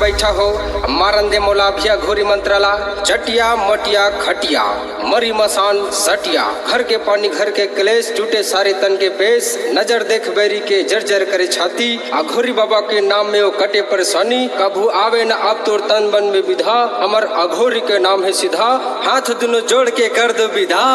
बैठा हो मारन दे मोला भिया घोरी मंत्राला चटिया मटिया खटिया मरी मसान सटिया घर के पानी घर के कलेश टूटे सारे तन के पेश नजर देख बैरी के जर्जर करे छाती अघोरी बाबा के नाम में वो कटे परेशानी कभू आवे न अब तोर तन बन में विधा हमर अघोरी के नाम है सीधा हाथ दोनों जोड़ के कर दो विधा।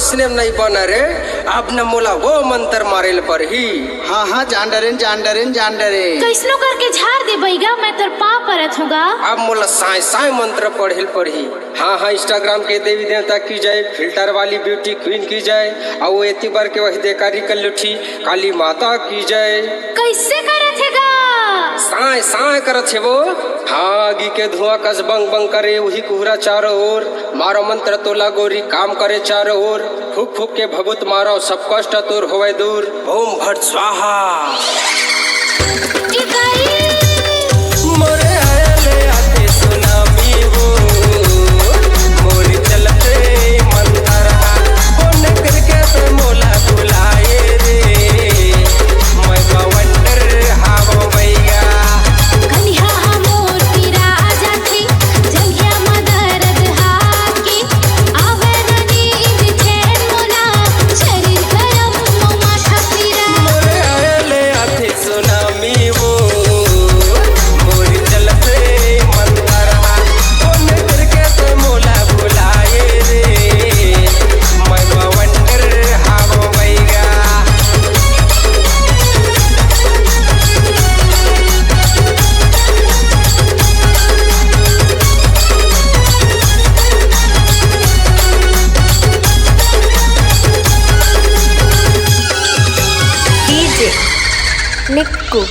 स्नेम नहीं बना रे अब न मोला वो मंत्र मारेल पर ही। हाँ हाँ जान डरे कैसनो करके झाड़ दे बैगा मैं तेरे पाप परत होगा। अब मोला साय साय मंत्र पढ़ेल पर ही। हाँ हाँ इंस्टाग्राम के देवी देवता की जाए फिल्टर वाली ब्यूटी क्वीन की जाए और वो एती बार के वही देकारी कर लुठी काली माता की जाए। कैसे करत हैगा साय साय करत है वो। हाँ गी के धुआं कस बंग बंग करे वही कुहरा चारों ओर मारो मंत्र तोला गोरी काम करे चारों ओर फूक फूक के भभूत मारो सब कष्ट तोर होवे दूर ओम भट स्वाहा। मोरे आले आते सुनामी वो मोरी चलते मंतरा कोने करके पे मोला बुलाए रे मैं बवंडर हावो भैया कन्या मोर पीरा जाती जंगिया मदरद हाथ की आवरनी दिखे मोला शरीर गरम मोमा छपीरा। मोरे आले आते सुनामी वो मोरी चलते मंतरा कोने करके पे मोला बुलाए रे मैं बवंडर हावो भैया। DJ Niku